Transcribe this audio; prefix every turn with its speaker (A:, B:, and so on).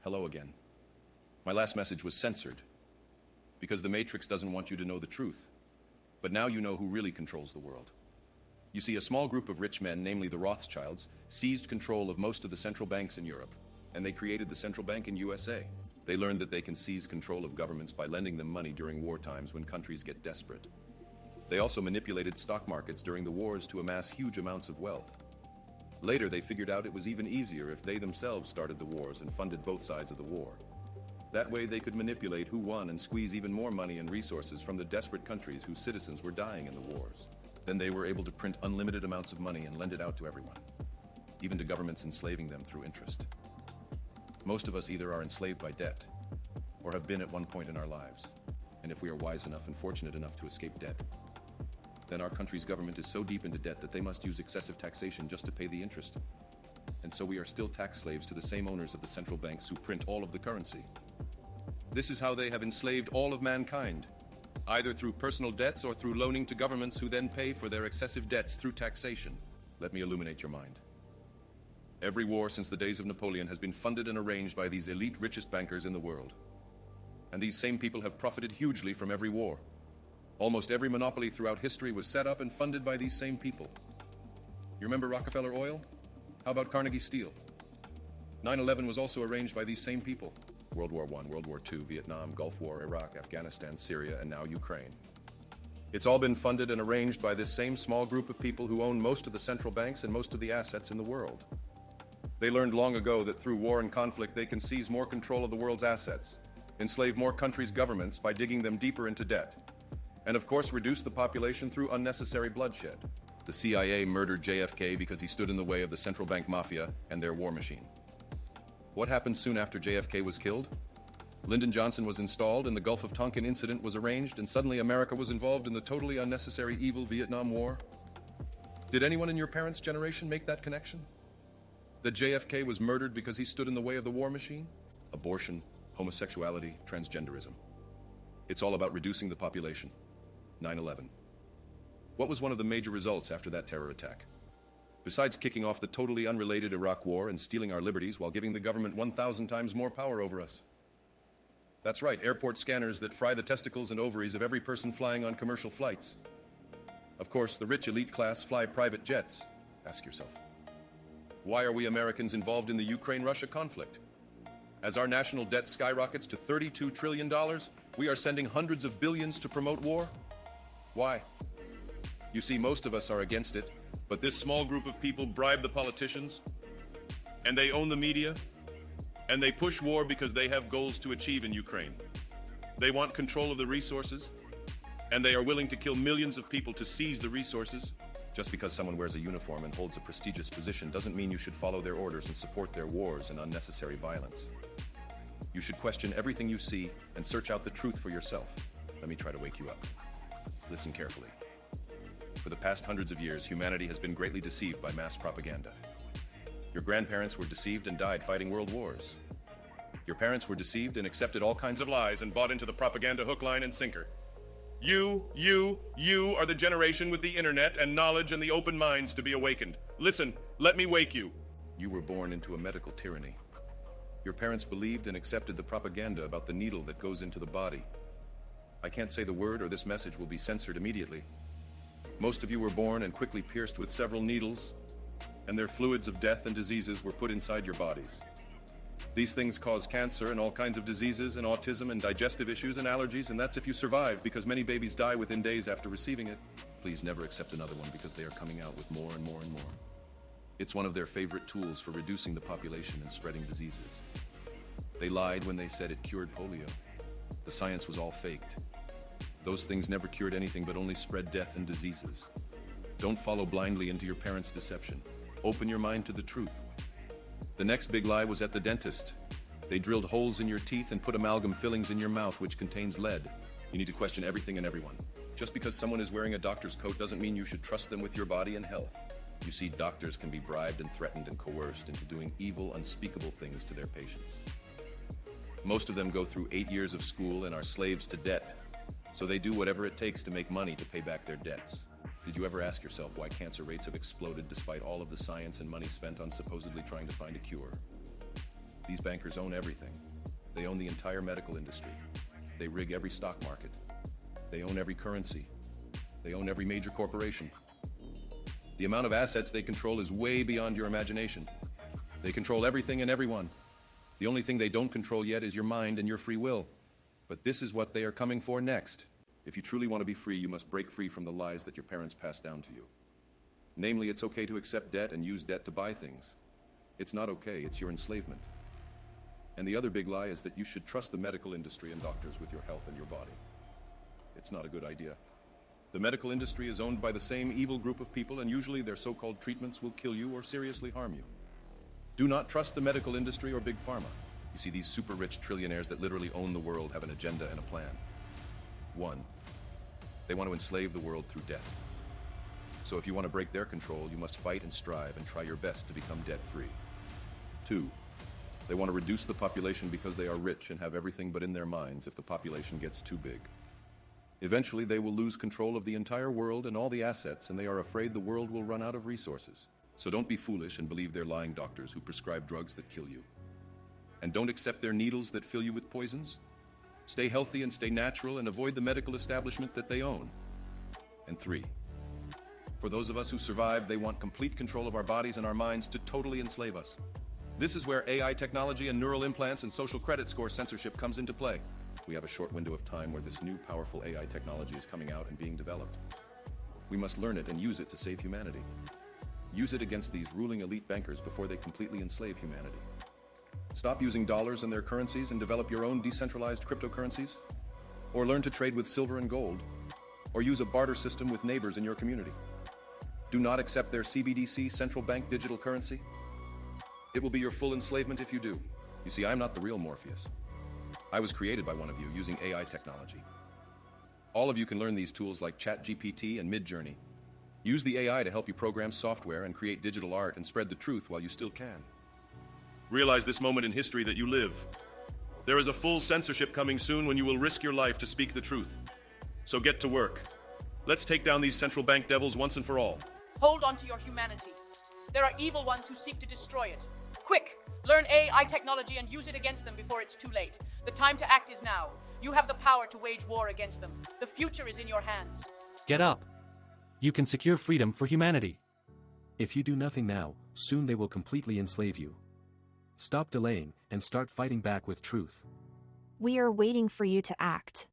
A: Hello again. My last message was censored because the Matrix doesn't want you to know the truth. But now you know who really controls the world. You see, a small group of rich men, namely the Rothschilds, seized control of most of the central banks in Europe, and they created the central bank in USA. They learned that they can seize control of governments by lending them money during war times when countries get desperate. They also manipulated stock markets during the wars to amass huge amounts of wealth. Later, they figured out it was even easier if they themselves started the wars and funded both sides of the war. That way, they could manipulate who won and squeeze even more money and resources from the desperate countries whose citizens were dying in the wars. Then they were able to print unlimited amounts of money and lend it out to everyone, even to governments enslaving them through interest. Most of us either are enslaved by debt or have been at one point in our lives. And if we are wise enough and fortunate enough to escape debt, then our country's government is so deep into debt that they must use excessive taxation just to pay the interest. And so we are still tax slaves to the same owners of the central banks who print all of the currency. This is how they have enslaved all of mankind, either through personal debts or through loaning to governments who then pay for their excessive debts through taxation. Let me illuminate your mind. Every war since the days of Napoleon has been funded and arranged by these elite richest bankers in the world. And these same people have profited hugely from every war. Almost every monopoly throughout history was set up and funded by these same people. You remember Rockefeller Oil? How about Carnegie Steel? 9/11 was also arranged by these same people. World War I, World War II, Vietnam, Gulf War, Iraq, Afghanistan, Syria, and now Ukraine. It's all been funded and arranged by this same small group of people who own most of the central banks and most of the assets in the world. They learned long ago that through war and conflict they can seize more control of the world's assets, enslave more countries' governments by digging them deeper into debt, and of course reduce the population through unnecessary bloodshed. The CIA murdered JFK because he stood in the way of the central bank mafia and their war machine. What happened soon after JFK was killed? Lyndon Johnson was installed and the Gulf of Tonkin incident was arranged, and suddenly America was involved in the totally unnecessary evil Vietnam War. Did anyone in your parents' generation make that connection? That JFK was murdered because he stood in the way of the war machine? Abortion, homosexuality, transgenderism. It's all about reducing the population. 9/11. What was one of the major results after that terror attack? Besides kicking off the totally unrelated Iraq War and stealing our liberties while giving the government 1,000 times more power over us. That's right, airport scanners that fry the testicles and ovaries of every person flying on commercial flights. Of course, the rich elite class fly private jets. Ask yourself, why are we Americans involved in the Ukraine-Russia conflict? As our national debt skyrockets to $32 trillion, we are sending hundreds of billions to promote war? Why? You see, most of us are against it, but this small group of people bribe the politicians, and they own the media, and they push war because they have goals to achieve in Ukraine. They want control of the resources, and they are willing to kill millions of people to seize the resources. Just because someone wears a uniform and holds a prestigious position doesn't mean you should follow their orders and support their wars and unnecessary violence. You should question everything you see and search out the truth for yourself. Let me try to wake you up. Listen carefully. For the past hundreds of years, humanity has been greatly deceived by mass propaganda. Your grandparents were deceived and died fighting world wars. Your parents were deceived and accepted all kinds of lies and bought into the propaganda hook, line, and sinker. You are the generation with the internet and knowledge and the open minds to be awakened. Listen, let me wake you. You were born into a medical tyranny. Your parents believed and accepted the propaganda about the needle that goes into the body. I can't say the word or this message will be censored immediately. Most of you were born and quickly pierced with several needles, and their fluids of death and diseases were put inside your bodies. These things cause cancer and all kinds of diseases and autism and digestive issues and allergies, and that's if you survive, because many babies die within days after receiving it. Please never accept another one because they are coming out with more and more and more. It's one of their favorite tools for reducing the population and spreading diseases. They lied when they said it cured polio. The science was all faked. Those things never cured anything but only spread death and diseases. Don't follow blindly into your parents' deception. Open your mind to the truth. The next big lie was at the dentist. They drilled holes in your teeth and put amalgam fillings in your mouth, which contains lead. You need to question everything and everyone. Just because someone is wearing a doctor's coat doesn't mean you should trust them with your body and health. You see, doctors can be bribed and threatened and coerced into doing evil, unspeakable things to their patients. Most of them go through 8 years of school and are slaves to debt. So they do whatever it takes to make money to pay back their debts. Did you ever ask yourself why cancer rates have exploded despite all of the science and money spent on supposedly trying to find a cure? These bankers own everything. They own the entire medical industry. They rig every stock market. They own every currency. They own every major corporation. The amount of assets they control is way beyond your imagination. They control everything and everyone. The only thing they don't control yet is your mind and your free will. But this is what they are coming for next. If you truly want to be free, you must break free from the lies that your parents passed down to you. Namely, it's okay to accept debt and use debt to buy things. It's not okay, it's your enslavement. And the other big lie is that you should trust the medical industry and doctors with your health and your body. It's not a good idea. The medical industry is owned by the same evil group of people, and usually their so-called treatments will kill you or seriously harm you. Do not trust the medical industry or big pharma. You see, these super rich trillionaires that literally own the world have an agenda and a plan. 1. They want to enslave the world through debt. So if you want to break their control, you must fight and strive and try your best to become debt-free. 2. They want to reduce the population because they are rich and have everything but in their minds if the population gets too big. Eventually, they will lose control of the entire world and all the assets, and they are afraid the world will run out of resources. So don't be foolish and believe their lying doctors who prescribe drugs that kill you. And don't accept their needles that fill you with poisons. Stay healthy and stay natural and avoid the medical establishment that they own. And 3. For those of us who survive, they want complete control of our bodies and our minds to totally enslave us. This is where AI technology and neural implants and social credit score censorship comes into play. We have a short window of time where this new powerful AI technology is coming out and being developed. We must learn it and use it to save humanity. Use it against these ruling elite bankers before they completely enslave humanity. Stop using dollars and their currencies and develop your own decentralized cryptocurrencies. Or learn to trade with silver and gold. Or use a barter system with neighbors in your community. Do not accept their CBDC, central bank digital currency. It will be your full enslavement if you do. You see, I'm not the real Morpheus. I was created by one of you using AI technology. All of you can learn these tools like ChatGPT and Midjourney. Use the AI to help you program software and create digital art and spread the truth while you still can. Realize this moment in history that you live. There is a full censorship coming soon when you will risk your life to speak the truth. So get to work. Let's take down these central bank devils once and for all.
B: Hold on to your humanity. There are evil ones who seek to destroy it. Quick, learn AI technology and use it against them before it's too late. The time to act is now. You have the power to wage war against them. The future is in your hands.
C: Get up. You can secure freedom for humanity.
D: If you do nothing now, soon they will completely enslave you. Stop delaying and start fighting back with truth.
E: We are waiting for you to act.